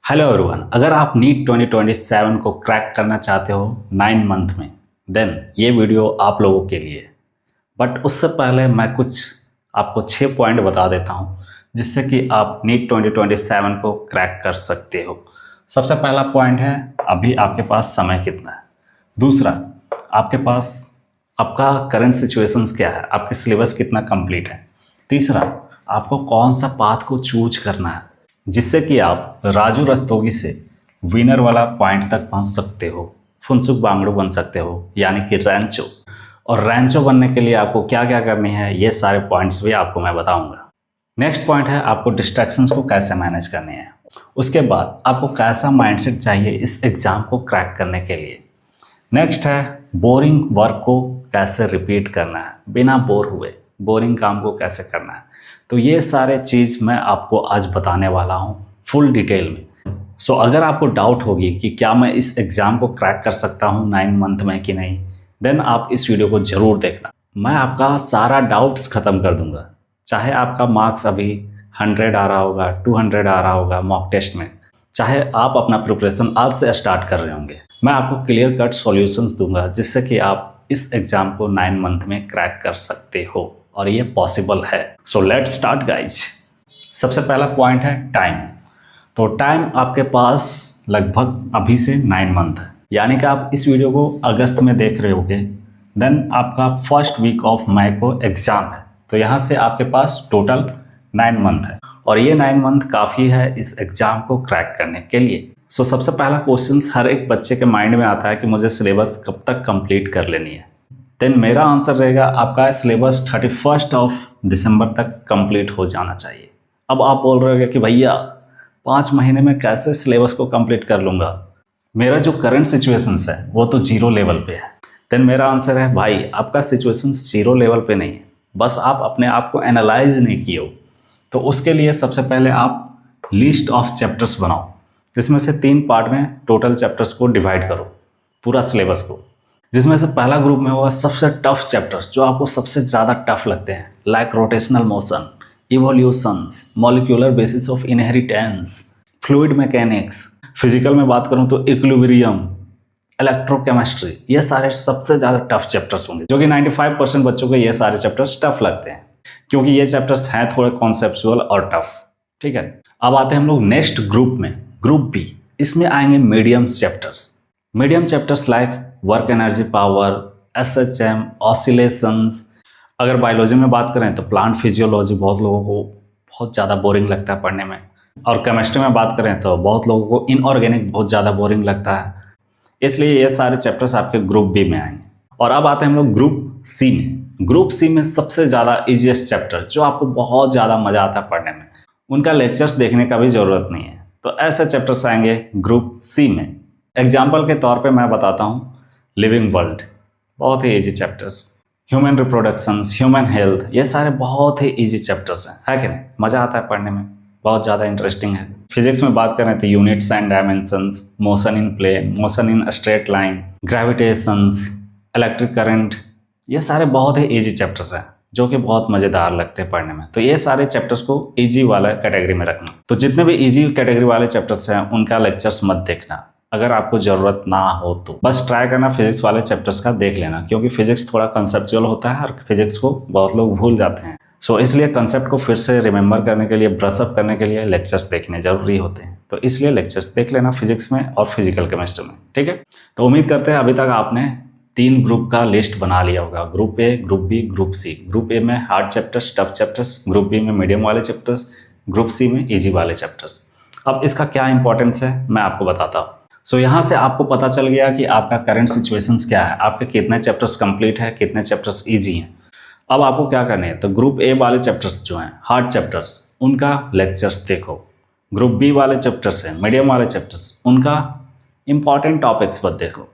Hello everyone, अगर आप NEET 2027 को क्रैक करना चाहते हो 9 मंथ में, देन ये वीडियो आप लोगों के लिए। बट उससे पहले मैं कुछ आपको 6 पॉइंट बता देता हूँ जिससे कि आप नीट 2027 को क्रैक कर सकते हो। सबसे पहला पॉइंट है, अभी आपके पास समय कितना है। दूसरा, आपके पास आपका करंट सिचुएशंस क्या है, आपके सिलेबस कितना कंप्लीट है। तीसरा, आपको कौन सा पाथ को चूज करना है जिससे कि आप राजू रस्तोगी से विनर वाला पॉइंट तक पहुंच सकते हो, फुनसुक बांगड़ू बन सकते हो यानी कि रैंचो। और रैंचो बनने के लिए आपको क्या क्या करनी है, ये सारे पॉइंट्स भी आपको मैं बताऊंगा। नेक्स्ट पॉइंट है, आपको डिस्ट्रैक्शंस को कैसे मैनेज करने हैं। उसके बाद आपको कैसा माइंडसेट चाहिए इस एग्ज़ाम को क्रैक करने के लिए। नेक्स्ट है, बोरिंग वर्क को कैसे रिपीट करना है बिना बोर हुए, बोरिंग काम को कैसे करना है। तो ये सारे चीज़ मैं आपको आज बताने वाला हूँ फुल डिटेल में। सो अगर आपको डाउट होगी कि क्या मैं इस एग्ज़ाम को क्रैक कर सकता हूँ 9 मंथ में कि नहीं, देन आप इस वीडियो को ज़रूर देखना। मैं आपका सारा डाउट्स ख़त्म कर दूंगा। चाहे आपका मार्क्स अभी 100 आ रहा होगा, 200 आ रहा होगा मॉक टेस्ट में, चाहे आप अपना प्रिपरेशन आज से स्टार्ट कर रहे होंगे, मैं आपको क्लियर कट सॉल्यूशंस दूंगा जिससे कि आप इस एग्ज़ाम को 9 मंथ में क्रैक कर सकते हो और ये पॉसिबल है। So let's start guys. सबसे पहला पॉइंट है टाइम। तो टाइम आपके पास लगभग अभी से 9 मंथ है, यानी कि आप इस वीडियो को अगस्त में देख रहे होगे, देन आपका फर्स्ट वीक ऑफ मई को एग्ज़ाम है। तो यहाँ से आपके पास टोटल 9 मंथ है और ये 9 मंथ काफ़ी है इस एग्ज़ाम को क्रैक करने के लिए। सो सबसे पहला क्वेश्चन हर एक बच्चे के माइंड में आता है कि मुझे सिलेबस कब तक कंप्लीट कर लेनी है। देन मेरा आंसर रहेगा, आपका सिलेबस 31 ऑफ दिसंबर तक कंप्लीट हो जाना चाहिए। अब आप बोल रहे हो कि भैया 5 महीने में कैसे सिलेबस को कंप्लीट कर लूँगा, मेरा जो करंट सिचुएशंस है वो तो 0 लेवल पे है। देन मेरा आंसर है, भाई आपका सिचुएशंस 0 लेवल पे नहीं है, बस आप अपने आप को एनालाइज नहीं किए हो। तो उसके लिए सबसे पहले आप लिस्ट ऑफ चैप्टर्स बनाओ, जिसमें से 3 पार्ट में टोटल चैप्टर्स को डिवाइड करो, पूरा सिलेबस को। जिसमें से पहला ग्रुप में होगा सबसे टफ चैप्टर्स जो आपको सबसे ज़्यादा टफ लगते हैं, like rotational motion, evolutions, molecular basis of inheritance, fluid mechanics. Physical में बात करूं तो इक्विलिब्रियम, इलेक्ट्रोकेमिस्ट्री, ये सारे सबसे ज़्यादा टफ चैप्टर्स होंगे, जो कि 95% बच्चों को ये सारे चैप्टर्स टफ लगते हैं क्योंकि ये चैप्टर्स हैं थोड़े कॉन्सेप्चुअल और टफ। ठीक है, अब आते हैं हम लोग नेक्स्ट ग्रुप में, ग्रुप बी। इसमें आएंगे medium chapters. Medium chapters like work energy power, SHM, oscillations. अगर बायोलॉजी में बात करें तो प्लांट फिजियोलॉजी बहुत लोगों को बहुत ज़्यादा बोरिंग लगता है पढ़ने में, और केमिस्ट्री में बात करें तो बहुत लोगों को इनऑर्गेनिक बहुत ज़्यादा बोरिंग लगता है। इसलिए ये सारे चैप्टर्स आपके ग्रुप बी में आएंगे। और अब आते हैं हम लोग ग्रुप सी में। ग्रुप सी में सबसे ज़्यादा ईजीएस्ट चैप्टर जो आपको बहुत ज़्यादा मज़ा आता है पढ़ने में, उनका लेक्चर्स देखने का भी ज़रूरत नहीं है, तो ऐसे चैप्टर्स आएंगे ग्रुप सी में। एग्जाम्पल के तौर पे मैं बताता हूँ, लिविंग वर्ल्ड, बहुत ही easy chapters. Human reproductions, human health, ये सारे बहुत ही इजी चैप्टर्स हैं, है कि नहीं? मज़ा आता है पढ़ने में, बहुत ज़्यादा इंटरेस्टिंग है। फिजिक्स में बात करें तो units and dimensions, motion in plane, motion in straight line, gravitations, electric current, ये सारे बहुत ही इजी चैप्टर्स हैं जो कि बहुत मज़ेदार लगते हैं पढ़ने में। तो ये सारे चैप्टर्स को इजी वाला कैटेगरी में रखना। तो जितने भी इजी कैटेगरी वाले चैप्टर्स हैं उनका लेक्चर्स मत देखना, अगर आपको ज़रूरत ना हो तो बस ट्राई करना फिजिक्स वाले चैप्टर्स का देख लेना, क्योंकि फिजिक्स थोड़ा कंसेप्चुअल होता है और फिजिक्स को बहुत लोग भूल जाते हैं। सो इसलिए कंसेप्ट को फिर से रिमेंबर करने के लिए, ब्रशअप करने के लिए लेक्चर्स देखने ज़रूरी होते हैं। तो इसलिए लेक्चर्स देख लेना फिजिक्स में और फिजिकल केमिस्ट्री में। ठीक है, तो उम्मीद करते हैं अभी तक आपने 3 ग्रुप का लिस्ट बना लिया होगा, group A, group B, group C. Group A में hard chapters, tough chapters, group B में मीडियम वाले चैप्टर्स, ग्रुप सी में ईजी वाले चैप्टर्स। अब इसका क्या इंपॉर्टेंस है मैं आपको बताता हूँ। सो यहाँ से आपको पता चल गया कि आपका करंट सिचुएशंस क्या है, आपके कितने चैप्टर्स कंप्लीट है, कितने चैप्टर्स इजी हैं। अब आपको क्या करने हैं, तो ग्रुप ए वाले चैप्टर्स जो हैं हार्ड चैप्टर्स, उनका लेक्चर्स देखो। ग्रुप बी वाले चैप्टर्स हैं मीडियम वाले चैप्टर्स, उनका इंपॉर्टेंट टॉपिक्स पर देखो,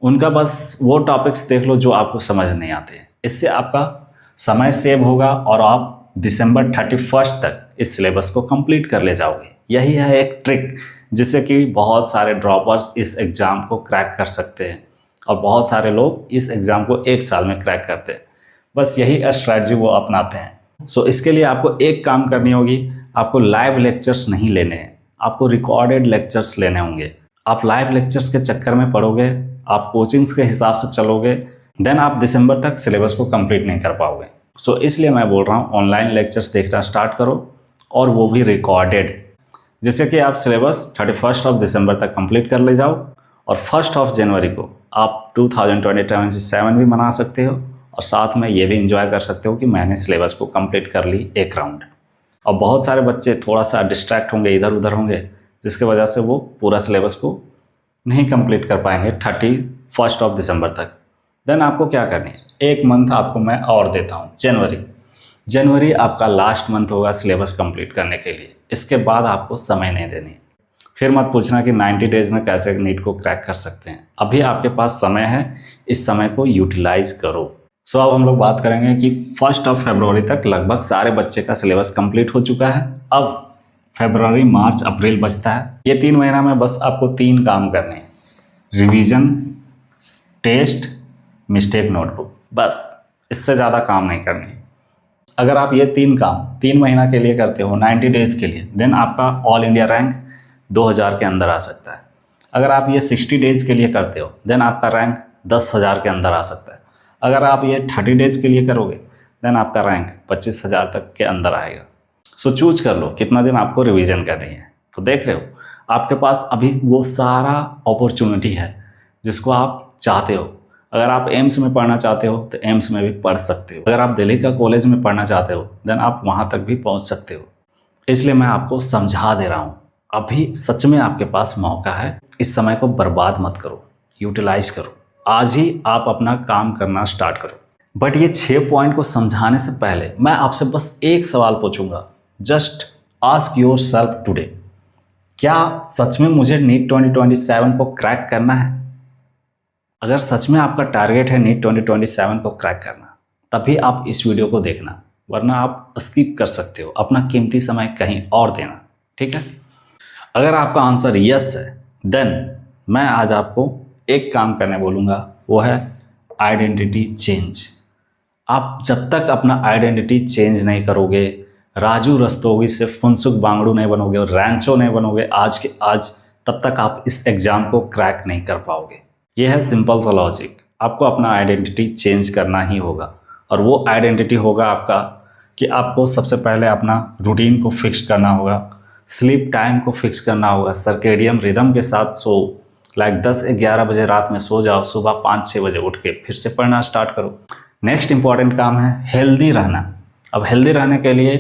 उनका बस वो टॉपिक्स देख लो जो आपको समझ नहीं आते हैं। इससे आपका समय सेव होगा और आप दिसंबर 31 तक इस सिलेबस को कंप्लीट कर ले जाओगे। यही है एक ट्रिक जिससे कि बहुत सारे ड्रॉपर्स इस एग्ज़ाम को क्रैक कर सकते हैं और बहुत सारे लोग इस एग्ज़ाम को 1 साल में क्रैक करते हैं। बस यही स्ट्रैटेजी वो अपनाते हैं। सो इसके लिए आपको एक काम करनी होगी, आपको लाइव लेक्चर्स नहीं लेने हैं, आपको रिकॉर्डेड लेक्चर्स लेने होंगे। आप लाइव लेक्चर्स के चक्कर में पड़ोगे, आप कोचिंग्स के हिसाब से चलोगे, देन आप दिसंबर तक सिलेबस को कंप्लीट नहीं कर पाओगे। सो इसलिए मैं बोल रहा हूँ ऑनलाइन लेक्चर्स देखना स्टार्ट करो, और वो भी रिकॉर्डेड, जिससे कि आप सिलेबस 31 दिसंबर तक कंप्लीट कर ले जाओ, और 1 जनवरी को आप 2027 भी मना सकते हो, और साथ में ये भी इंजॉय कर सकते हो कि मैंने सिलेबस को कंप्लीट कर ली एक राउंड। और बहुत सारे बच्चे थोड़ा सा डिस्ट्रैक्ट होंगे, इधर उधर होंगे, जिसकी वजह से वो पूरा सिलेबस को नहीं कंप्लीट कर पाएंगे 31 दिसंबर तक। देन आपको क्या करनी है, एक मंथ आपको मैं और देता हूँ, जनवरी आपका लास्ट मंथ होगा सिलेबस कंप्लीट करने के लिए। इसके बाद आपको समय नहीं देनी। फिर मत पूछना कि 90 डेज में कैसे नीट को क्रैक कर सकते हैं। अभी आपके पास समय है, इस समय को यूटिलाइज करो। सो अब हम लोग बात करेंगे कि 1 फरवरी तक लगभग सारे बच्चे का सिलेबस कंप्लीट हो चुका है। अब फरवरी, मार्च, अप्रैल बचता है। ये 3 महीना में बस आपको 3 काम करने हैं, रिवीजन, टेस्ट, मिस्टेक नोटबुक, बस इससे ज़्यादा काम नहीं करने। अगर आप ये 3 काम 3 महीना के लिए करते हो, 90 डेज़ के लिए, देन आपका ऑल इंडिया रैंक 2000 के अंदर आ सकता है। अगर आप ये 60 डेज़ के लिए करते हो, देन आपका रैंक 10,000 के अंदर आ सकता है। अगर आप ये 30 डेज़ के लिए करोगे, देन आपका रैंक 25,000 तक के अंदर आएगा। सो चूज कर लो कितना दिन आपको रिवीजन करनी है। तो देख रहे हो, आपके पास अभी वो सारा अपॉर्चुनिटी है जिसको आप चाहते हो। अगर आप एम्स में पढ़ना चाहते हो तो एम्स में भी पढ़ सकते हो। अगर आप दिल्ली का कॉलेज में पढ़ना चाहते हो, देन आप वहाँ तक भी पहुँच सकते हो। इसलिए मैं आपको समझा दे रहा हूँ, अभी सच में आपके पास मौका है। इस समय को बर्बाद मत करो, यूटिलाइज करो। आज ही आप अपना काम करना स्टार्ट करो। बट ये 6 पॉइंट को समझाने से पहले मैं आपसे बस एक सवाल पूछूंगा। Just ask your self today, क्या सच में मुझे नीट 2027 को क्रैक करना है? अगर सच में आपका टारगेट है नीट 2027 को क्रैक करना, तभी आप इस वीडियो को देखना, वरना आप स्किप कर सकते हो, अपना कीमती समय कहीं और देना। ठीक है, अगर आपका आंसर यस है, देन मैं आज आपको एक काम करने बोलूँगा, वो है आइडेंटिटी चेंज। आप जब तक अपना आइडेंटिटी चेंज नहीं करोगे, राजू रस्तोगी से फुनसुक बांगड़ू नहीं बनोगे और रैंचो नहीं बनोगे आज के आज, तब तक आप इस एग्ज़ाम को क्रैक नहीं कर पाओगे। यह है सिंपल सा लॉजिक। आपको अपना आइडेंटिटी चेंज करना ही होगा, और वो आइडेंटिटी होगा आपका कि आपको सबसे पहले अपना रूटीन को फिक्स करना होगा, स्लीप टाइम को फिक्स करना होगा, सर्केडियम रिदम के साथ सो, लाइक 10-11 बजे रात में सो जाओ, सुबह 5-6 बजे उठ के फिर से पढ़ना स्टार्ट करो। नेक्स्ट इंपॉर्टेंट काम है हेल्दी रहना। अब हेल्दी रहने के लिए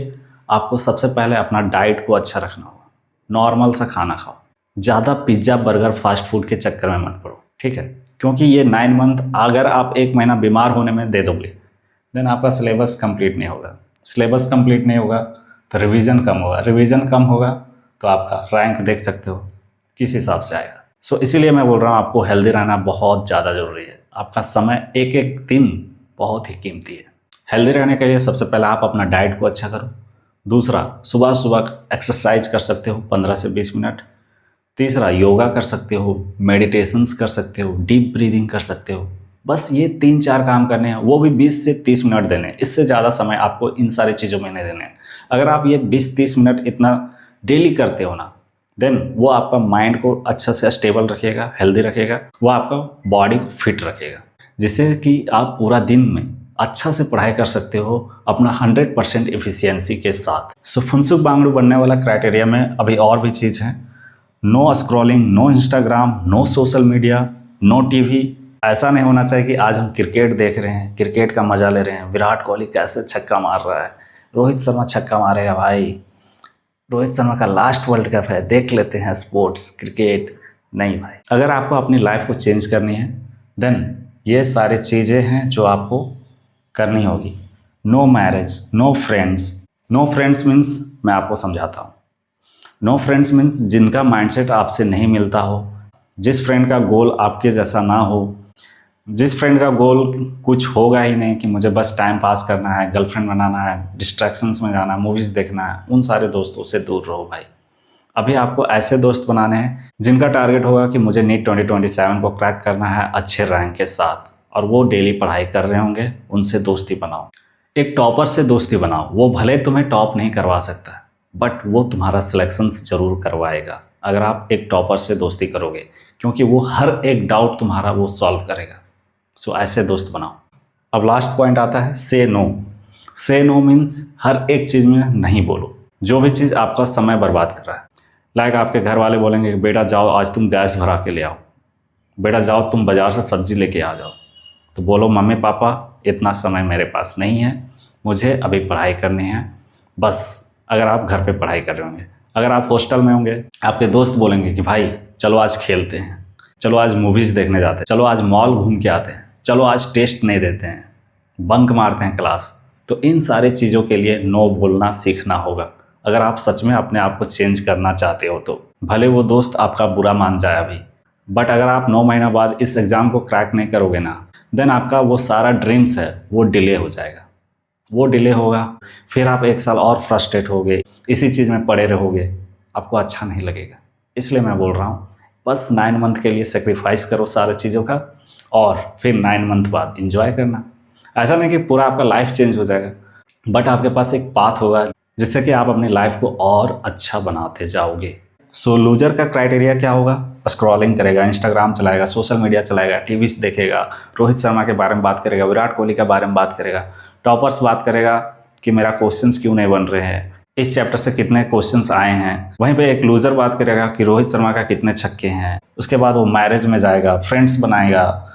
आपको सबसे पहले अपना डाइट को अच्छा रखना होगा। नॉर्मल सा खाना खाओ, ज़्यादा पिज्ज़ा बर्गर फास्ट फूड के चक्कर में मत पड़ो। ठीक है, क्योंकि ये 9 मंथ अगर आप 1 महीना बीमार होने में दे दोगे, देन आपका सिलेबस कंप्लीट नहीं होगा। सिलेबस कंप्लीट नहीं होगा तो रिवीजन कम होगा, रिवीजन कम होगा तो आपका रैंक देख सकते हो किस हिसाब से आएगा। सो इसीलिए मैं बोल रहा हूँ आपको हेल्दी रहना बहुत ज़्यादा ज़रूरी है। आपका समय एक एक दिन बहुत ही कीमती है। हेल्दी रहने के लिए सबसे पहले आप अपना डाइट को अच्छा करो। दूसरा, सुबह सुबह एक्सरसाइज कर सकते हो 15 से 20 मिनट। तीसरा, योगा कर सकते हो, मेडिटेशंस कर सकते हो, डीप ब्रीदिंग कर सकते हो। बस ये 3-4 काम करने हैं, वो भी 20 से 30 मिनट देने हैं। इससे ज़्यादा समय आपको इन सारी चीज़ों में नहीं देने हैं। अगर आप ये 20-30 मिनट इतना डेली करते हो ना, देन वो आपका माइंड को अच्छा से स्टेबल रखेगा, हेल्दी रखेगा, वो आपका बॉडी को फिट रखेगा, जिससे कि आप पूरा दिन में अच्छा से पढ़ाई कर सकते हो अपना 100% एफिशिएंसी के साथ। सो फुनसुक बांगड़ू बनने वाला क्राइटेरिया में अभी और भी चीज़ है। No scrolling, no Instagram, no social media, no TV. ऐसा नहीं होना चाहिए कि आज हम क्रिकेट देख रहे हैं, क्रिकेट का मजा ले रहे हैं, विराट कोहली कैसे छक्का मार रहा है, रोहित शर्मा छक्का मारेगा भाई, रोहित शर्मा का लास्ट वर्ल्ड कप है, देख लेते हैं स्पोर्ट्स क्रिकेट। नहीं भाई, अगर आपको अपनी लाइफ को चेंज करनी है, देन ये सारी चीज़ें हैं जो आपको करनी होगी। No marriage, no friends. No friends means मैं आपको समझाता हूँ। नो फ्रेंड्स मीन्स जिनका माइंडसेट आपसे नहीं मिलता हो, जिस फ्रेंड का गोल आपके जैसा ना हो, जिस फ्रेंड का गोल कुछ होगा ही नहीं कि मुझे बस टाइम पास करना है, गर्लफ्रेंड बनाना है, डिस्ट्रैक्शंस में जाना है, मूवीज़ देखना है, उन सारे दोस्तों से दूर रहो भाई। अभी आपको ऐसे दोस्त बनाने हैं जिनका टारगेट होगा कि मुझे नीट 2027 को क्रैक करना है अच्छे रैंक के साथ, और वो डेली पढ़ाई कर रहे होंगे। उनसे दोस्ती बनाओ। एक टॉपर से दोस्ती बनाओ, वो भले तुम्हें टॉप नहीं करवा सकता, बट वो तुम्हारा सिलेक्शन ज़रूर करवाएगा अगर आप एक टॉपर से दोस्ती करोगे, क्योंकि वो हर एक डाउट तुम्हारा वो सॉल्व करेगा। सो ऐसे दोस्त बनाओ। अब लास्ट पॉइंट आता है से नो। से नो मीन्स हर एक चीज़ में नहीं बोलो, जो भी चीज़ आपका समय बर्बाद कर रहा है। लाइक आपके घर वाले बोलेंगे कि बेटा जाओ आज तुम गैस भरा के ले आओ, बेटा जाओ तुम बाज़ार से सब्जी लेके आ जाओ, तो बोलो मम्मी पापा इतना समय मेरे पास नहीं है, मुझे अभी पढ़ाई करनी है बस। अगर आप घर पे पढ़ाई कर रहे होंगे, अगर आप हॉस्टल में होंगे, आपके दोस्त बोलेंगे कि भाई चलो आज खेलते हैं, चलो आज मूवीज़ देखने जाते हैं, चलो आज मॉल घूम के आते हैं, चलो आज टेस्ट नहीं देते हैं, बंक मारते हैं क्लास। तो इन सारी चीज़ों के लिए नो बोलना सीखना होगा अगर आप सच में अपने आप को चेंज करना चाहते हो तो। भले वो दोस्त आपका बुरा मान जाए अभी, बट अगर आप 9 महीना बाद इस एग्ज़ाम को क्रैक नहीं करोगे ना, देन आपका वो सारा ड्रीम्स है वो डिले हो जाएगा। वो डिले होगा, फिर आप 1 साल और फ्रस्ट्रेट होगे, इसी चीज़ में पड़े रहोगे, आपको अच्छा नहीं लगेगा। इसलिए मैं बोल रहा हूँ बस 9 मंथ के लिए सेक्रीफाइस करो सारी चीज़ों का, और फिर 9 मंथ बाद इंजॉय करना। ऐसा नहीं कि पूरा आपका लाइफ चेंज हो जाएगा, बट आपके पास एक पाथ होगा जिससे कि आप अपनी लाइफ को और अच्छा बनाते जाओगे। सो लूजर का क्राइटेरिया क्या होगा? स्क्रॉलिंग करेगा, इंस्टाग्राम चलाएगा, सोशल मीडिया चलाएगा, टीवीज देखेगा, रोहित शर्मा के बारे में बात करेगा, विराट कोहली के बारे में बात करेगा, टॉपर्स बात करेगा कि मेरा क्वेश्चंस क्यों नहीं बन रहे हैं, इस चैप्टर से कितने क्वेश्चंस आए हैं। वहीं पे एक लूजर बात करेगा कि रोहित शर्मा का कितने छक्के हैं। उसके बाद वो मैरिज में जाएगा, फ्रेंड्स बनाएगा,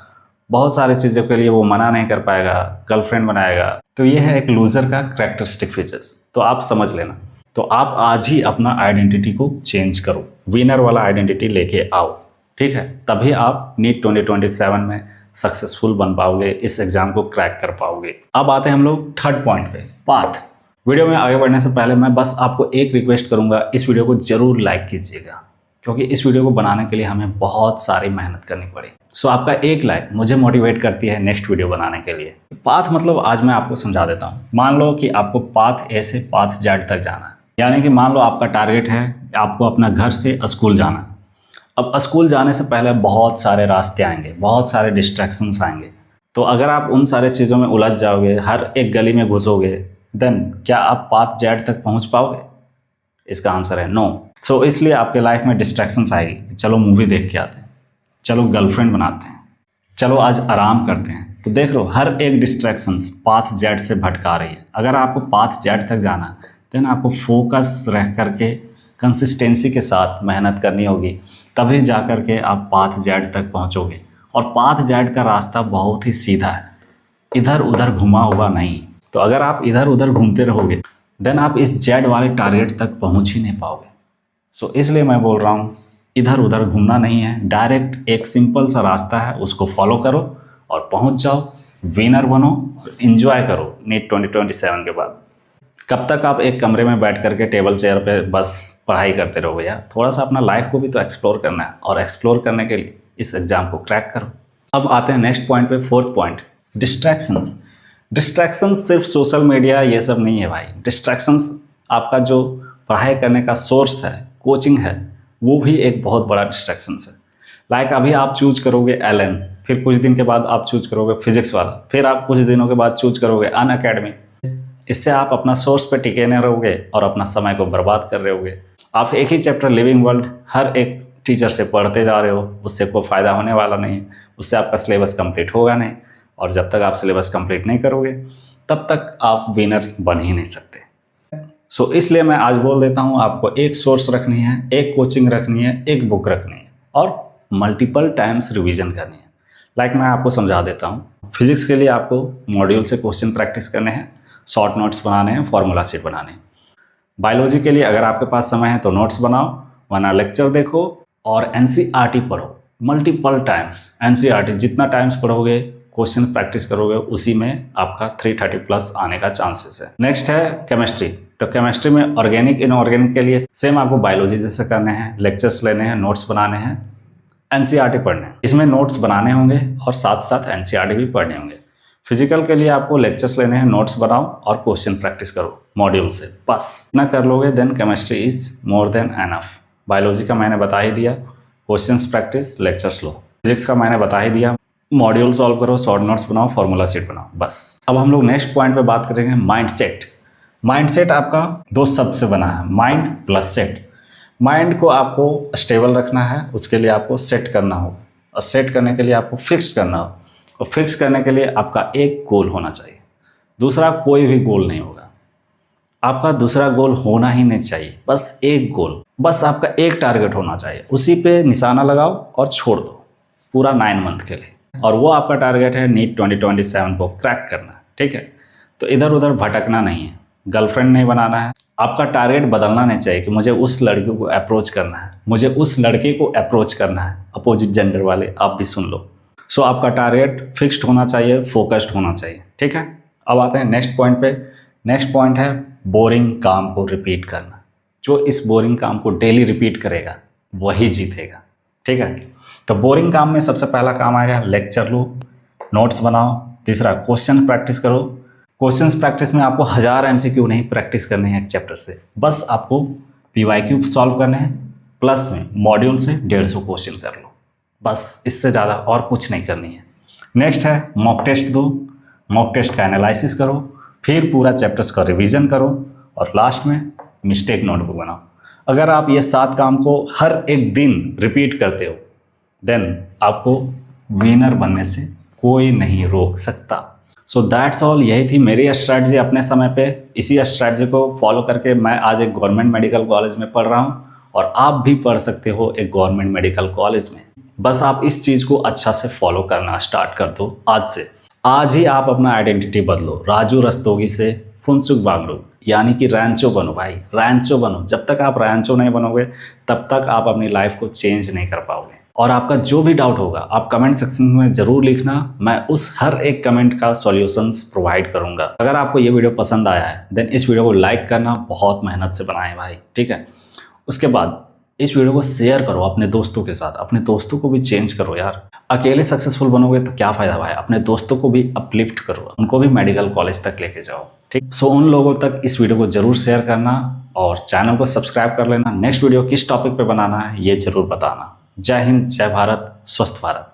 बहुत सारी चीज़ों के लिए वो मना नहीं कर पाएगा, गर्लफ्रेंड बनाएगा। तो ये है एक लूजर का कैरेक्टरिस्टिक फीचर्स। तो आप समझ लेना। तो आप आज ही अपना आइडेंटिटी को चेंज करो, विनर वाला आइडेंटिटी लेके आओ, ठीक है? तभी आप नीट 2027 में सक्सेसफुल बन पाओगे, इस एग्जाम को क्रैक कर पाओगे। अब आते हैं हम लोग थर्ड पॉइंट पे, पाथ। वीडियो में आगे बढ़ने से पहले मैं बस आपको एक रिक्वेस्ट करूंगा, इस वीडियो को जरूर लाइक कीजिएगा, क्योंकि इस वीडियो को बनाने के लिए हमें बहुत सारी मेहनत करनी पड़ी। सो आपका एक लाइक मुझे मोटिवेट करती है नेक्स्ट वीडियो बनाने के लिए। पाथ मतलब आज मैं आपको समझा देता हूँ। मान लो कि आपको पाथ ए से पाथ जेड तक जाना है, यानी कि मान लो आपका टारगेट है आपको अपना घर से स्कूल जाना। अब स्कूल जाने से पहले बहुत सारे रास्ते आएंगे, बहुत सारे डिस्ट्रैक्शंस आएंगे। तो अगर आप उन सारे चीज़ों में उलझ जाओगे, हर एक गली में घुसोगे, देन क्या आप पाथ जेड तक पहुंच पाओगे? इसका आंसर है नो। सो इसलिए आपके लाइफ में डिस्ट्रैक्शंस आएगी। चलो मूवी देख के आते हैं, चलो गर्लफ्रेंड बनाते हैं, चलो आज आराम करते हैं। तो देख लो हर एक डिस्ट्रैक्शंस पाथ जेड से भटका रही है। अगर आपको पाथ जेड तक जाना है, देन आपको फोकस रह करके कंसिस्टेंसी के साथ मेहनत करनी होगी, तभी जा कर के आप पाथ जेड तक पहुंचोगे। और पाथ जेड का रास्ता बहुत ही सीधा है, इधर उधर घुमा हुआ नहीं। तो अगर आप इधर उधर घूमते रहोगे, देन आप इस जेड वाले टारगेट तक पहुंच ही नहीं पाओगे। सो इसलिए मैं बोल रहा हूँ इधर उधर घूमना नहीं है, डायरेक्ट एक सिंपल सा रास्ता है, उसको फॉलो करो और पहुंच जाओ, विनर बनो और इन्जॉय करो नीट 2027 के बाद। कब तक आप एक कमरे में बैठ करके टेबल चेयर पे बस पढ़ाई करते रहोगे यार? थोड़ा सा अपना लाइफ को भी तो एक्सप्लोर करना है, और एक्सप्लोर करने के लिए इस एग्जाम को क्रैक करो। अब आते हैं नेक्स्ट पॉइंट पे, फोर्थ पॉइंट, डिस्ट्रैक्शंस। डिस्ट्रैक्शंस सिर्फ सोशल मीडिया ये सब नहीं है भाई। डिस्ट्रैक्शंस आपका जो पढ़ाई करने का सोर्स है, कोचिंग है, वो भी एक बहुत बड़ा डिस्ट्रैक्शंस है। लाइक अभी आप चूज करोगे LN, फिर कुछ दिन के बाद आप चूज करोगे फिजिक्स वाला, फिर आप कुछ दिनों के बाद चूज करोगे अनअकैडमी। इससे आप अपना सोर्स पे टिके नहीं रहोगे और अपना समय को बर्बाद कर रहे होगे। आप एक ही चैप्टर लिविंग वर्ल्ड हर एक टीचर से पढ़ते जा रहे हो, उससे कोई फ़ायदा होने वाला नहीं है, उससे आपका सिलेबस कंप्लीट होगा नहीं, और जब तक आप सिलेबस कंप्लीट नहीं करोगे तब तक आप विनर बन ही नहीं सकते। सो इसलिए मैं आज बोल देता हूँ, आपको एक सोर्स रखनी है, एक कोचिंग रखनी है, एक बुक रखनी है, और मल्टीपल टाइम्स रिवीजन करनी है। लाइक मैं आपको समझा देता हूँ। फिजिक्स के लिए आपको मॉड्यूल से क्वेश्चन प्रैक्टिस करने हैं, शॉर्ट नोट्स बनाने हैं, फॉर्मूला शीट बनाने हैं। बायोलॉजी के लिए अगर आपके पास समय है तो नोट्स बनाओ, वरना लेक्चर देखो और NCERT पढ़ो मल्टीपल टाइम्स। NCERT जितना टाइम्स पढ़ोगे, क्वेश्चन प्रैक्टिस करोगे, उसी में आपका 330+ आने का चांसेस है। नेक्स्ट है केमिस्ट्री। तो केमिस्ट्री में ऑर्गेनिक इनऑर्गेनिक के लिए सेम आपको बायोलॉजी जैसे करने हैं, लेक्चर्स लेने हैं, नोट्स बनाने हैं, NCERT पढ़ने हैं। इसमें नोट्स बनाने होंगे और साथ साथ NCERT भी पढ़ने होंगे। फिजिकल के लिए आपको लेक्चर्स लेने हैं, नोट्स बनाओ और क्वेश्चन प्रैक्टिस करो मॉड्यूल से, बस इतना कर लोगे, then chemistry is more than enough. Biology का मैंने बता ही दिया, क्वेश्चंस प्रैक्टिस, लेक्चर्स लो। फिजिक्स का मैंने बता ही दिया, मॉड्यूल सॉल्व करो, शॉर्ट नोट्स बनाओ, फॉर्मूला शीट बनाओ, बस। अब हम लोग नेक्स्ट पॉइंट पे बात करेंगे, माइंडसेट। माइंडसेट आपका दो शब्द से बना है, माइंड प्लस सेट। माइंड को आपको स्टेबल रखना है, उसके लिए आपको सेट करना होगा, और सेट करने के लिए आपको फिक्स करना होगा, और फिक्स करने के लिए आपका एक गोल होना चाहिए। दूसरा कोई भी गोल नहीं होगा, आपका दूसरा गोल होना ही नहीं चाहिए, बस एक गोल, बस आपका एक टारगेट होना चाहिए, उसी पे निशाना लगाओ और छोड़ दो पूरा 9 मंथ के लिए। और वो आपका टारगेट है नीट 2027 को क्रैक करना, ठीक है। तो इधर उधर भटकना नहीं है, गर्लफ्रेंड नहीं बनाना है, आपका टारगेट बदलना नहीं चाहिए कि मुझे उस लड़की को अप्रोच करना है, मुझे उस लड़के को अप्रोच करना है, अपोजिट जेंडर वाले आप भी सुन लो। सो आपका टारगेट फिक्स्ड होना चाहिए, फोकस्ड होना चाहिए, ठीक है। अब आते हैं नेक्स्ट पॉइंट पे। नेक्स्ट पॉइंट है बोरिंग काम को रिपीट करना। जो इस बोरिंग काम को डेली रिपीट करेगा वही जीतेगा, ठीक है। तो बोरिंग काम में सबसे पहला काम आएगा लेक्चर लो, नोट्स बनाओ। तीसरा क्वेश्चन प्रैक्टिस करो। क्वेश्चंस प्रैक्टिस में आपको 1000 MCQ नहीं प्रैक्टिस करने हैं एक चैप्टर से, बस आपको PYQ सॉल्व करने हैं, प्लस में मॉड्यूल से 150 क्वेश्चन कर लो, बस इससे ज़्यादा और कुछ नहीं करनी है। नेक्स्ट है मॉक टेस्ट दो, मॉक टेस्ट का एनालिसिस करो, फिर पूरा चैप्टर्स का रिवीजन करो, और लास्ट में मिस्टेक नोटबुक बनाओ। अगर आप ये 7 काम को हर एक दिन रिपीट करते हो, देन आपको विनर बनने से कोई नहीं रोक सकता। सो दैट्स ऑल, यही थी मेरी स्ट्रैटेजी अपने समय पे। इसी स्ट्रैटेजी को फॉलो करके मैं आज एक गवर्नमेंट मेडिकल कॉलेज में पढ़ रहा हूँ, और आप भी पढ़ सकते हो एक गवर्नमेंट मेडिकल कॉलेज में। बस आप इस चीज़ को अच्छा से फॉलो करना स्टार्ट कर दो आज से। आज ही आप अपना आइडेंटिटी बदलो, राजू रस्तोगी से फुनसुक बागलू, यानी कि रैंचो बनो भाई, रैंचो बनो। जब तक आप रैंचो नहीं बनोगे तब तक आप अपनी लाइफ को चेंज नहीं कर पाओगे। और आपका जो भी डाउट होगा आप कमेंट सेक्शन में ज़रूर लिखना, मैं उस हर एक कमेंट का सॉल्यूशंस प्रोवाइड करूंगा। अगर आपको ये वीडियो पसंद आया है देन इस वीडियो को लाइक करना, बहुत मेहनत से बनाए भाई, ठीक है। उसके बाद इस वीडियो को शेयर करो अपने दोस्तों के साथ, अपने दोस्तों को भी चेंज करो यार। अकेले सक्सेसफुल बनोगे तो क्या फ़ायदा भाई, अपने दोस्तों को भी अपलिफ्ट करो, उनको भी मेडिकल कॉलेज तक लेके जाओ, ठीक। सो उन लोगों तक इस वीडियो को जरूर शेयर करना, और चैनल को सब्सक्राइब कर लेना। नेक्स्ट वीडियो किस टॉपिक पे बनाना है ये जरूर बताना। जय हिंद, जय भारत, स्वस्थ भारत।